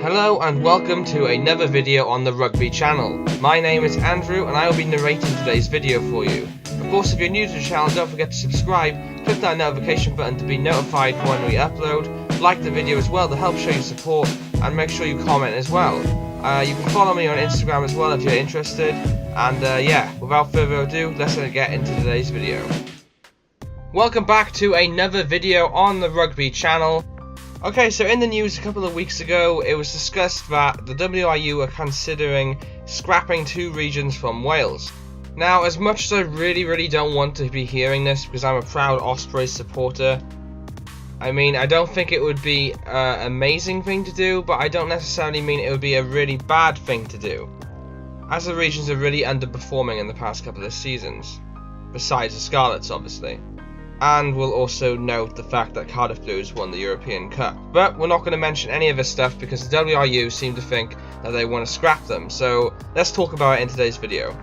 Hello and welcome to another video on the Rugby channel. My name is Andrew and I will be narrating today's video for you. Of course, if you're new to the channel, don't forget to subscribe, click that notification button to be notified when we upload, like the video as well to help show your support, and make sure you comment as well. You can follow me on Instagram as well if you're interested, and yeah, without further ado, let's get into today's video. Welcome back to another video on the Rugby channel. Okay, so in the news a couple of weeks ago, it was discussed that the WRU are considering scrapping 2 regions from Wales. Now, as much as I really don't want to be hearing this because I'm a proud Ospreys supporter, I mean, I don't think it would be an amazing thing to do, but I don't necessarily mean it would be a really bad thing to do, as the regions are really underperforming in the past couple of seasons, besides the Scarlets obviously. And we'll also note the fact that Cardiff Blues won the European Cup. But we're not going to mention any of this stuff because the WRU seem to think that they want to scrap them, so let's talk about it in today's video.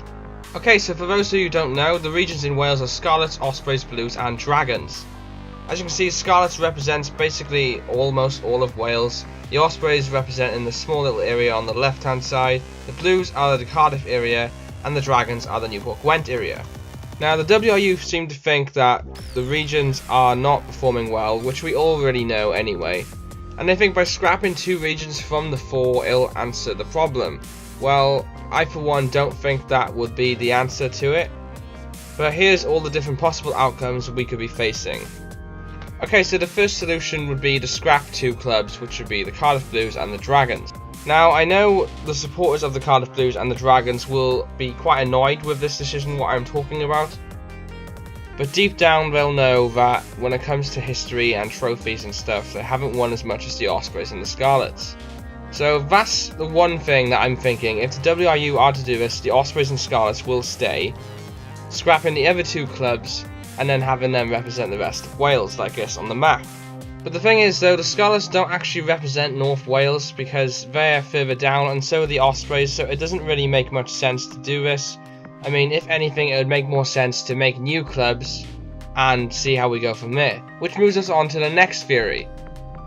Okay, so for those of you who don't know, the regions in Wales are Scarlets, Ospreys, Blues and Dragons. As you can see, Scarlets represents basically almost all of Wales, the Ospreys represent in the small little area on the left hand side, the Blues are the Cardiff area, and the Dragons are the Newport Gwent area. Now, the WRU seem to think that the regions are not performing well, which we already know anyway, and they think by scrapping 2 regions from the 4 it'll answer the problem. Well, I for one don't think that would be the answer to it, but here's all the different possible outcomes we could be facing. Okay, so the first solution would be to scrap 2 clubs, which would be the Cardiff Blues and the Dragons. Now, I know the supporters of the Cardiff Blues and the Dragons will be quite annoyed with this decision, what I'm talking about. But deep down they'll know that when it comes to history and trophies and stuff, they haven't won as much as the Ospreys and the Scarlets. So that's the one thing that I'm thinking. If the WRU are to do this, the Ospreys and Scarlets will stay, scrapping the other 2 clubs and then having them represent the rest of Wales, like this on the map. But the thing is though, the Scarlets don't actually represent North Wales because they're further down and so are the Ospreys, so it doesn't really make much sense to do this. I mean, if anything, it would make more sense to make new clubs and see how we go from there. Which moves us on to the next theory.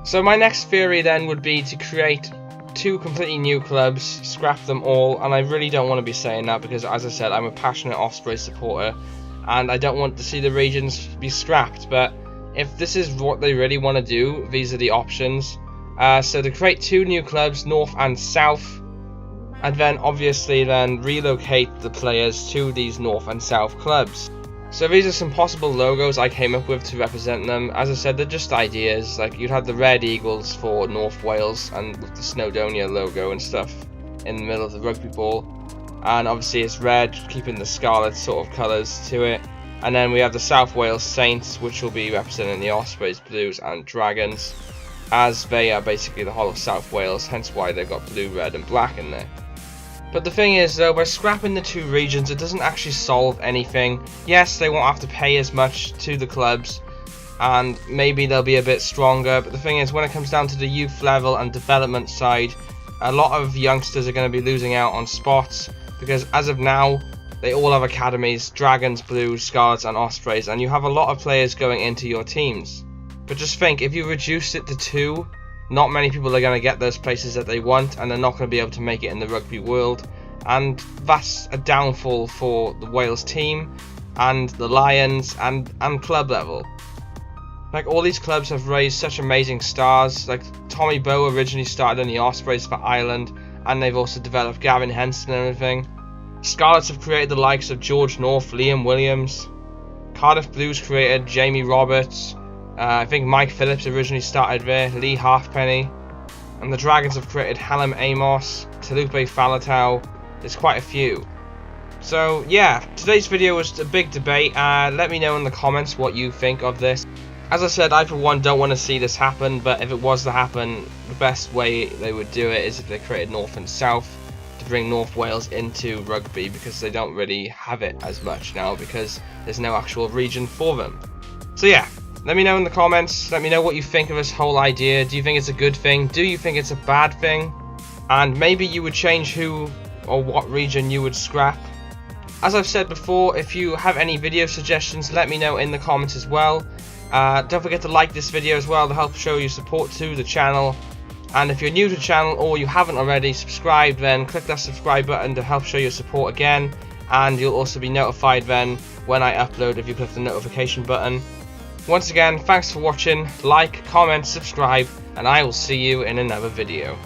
So my next theory then would be to create 2 completely new clubs, scrap them all, and I really don't want to be saying that because, as I said, I'm a passionate Ospreys supporter and I don't want to see the regions be scrapped, but if this is what they really want to do, these are the options. So to create 2 new clubs, North and South, and then obviously then relocate the players to these North and South clubs. So these are some possible logos I came up with to represent them. As I said, they're just ideas. Like, you'd have the Red Eagles for North Wales and with the Snowdonia logo and stuff in the middle of the rugby ball. And obviously it's red, keeping the Scarlet sort of colours to it. And then we have the South Wales Saints, which will be representing the Ospreys, Blues and Dragons, as they are basically the whole of South Wales, hence why they've got blue, red and black in there. But the thing is though, by scrapping the 2 regions, it doesn't actually solve anything. Yes, they won't have to pay as much to the clubs, and maybe they'll be a bit stronger, but the thing is, when it comes down to the youth level and development side, a lot of youngsters are going to be losing out on spots, because as of now, they all have academies, Dragons, Blues, Scarlets and Ospreys, and you have a lot of players going into your teams. But just think, if you reduce it to 2, not many people are going to get those places that they want, and they're not going to be able to make it in the rugby world, and that's a downfall for the Wales team, and the Lions, and club level. Like, all these clubs have raised such amazing stars. Like, Tommy Bowe originally started in the Ospreys for Ireland, and they've also developed Gavin Henson and everything. Scarlets have created the likes of George North, Liam Williams. Cardiff Blues created Jamie Roberts. I think Mike Phillips originally started there, Lee Halfpenny. And the Dragons have created Hallam Amos, Talupe Faletau. There's quite a few. So yeah, today's video was a big debate. Let me know in the comments what you think of this. As I said, I for one don't want to see this happen, but if it was to happen, the best way they would do it is if they created North and South, to bring North Wales into rugby, because they don't really have it as much now because there's no actual region for them. So yeah, let me know in the comments, let me know what you think of this whole idea. Do you think it's a good thing? Do you think it's a bad thing? And maybe you would change who or what region you would scrap. As I've said before, if you have any video suggestions, let me know in the comments as well. Don't forget to like this video as well to help show your support to the channel. And if you're new to the channel or you haven't already subscribed, then click that subscribe button to help show your support again, and you'll also be notified then when I upload if you click the notification button. Once again, thanks for watching. Like, comment, subscribe, and I will see you in another video.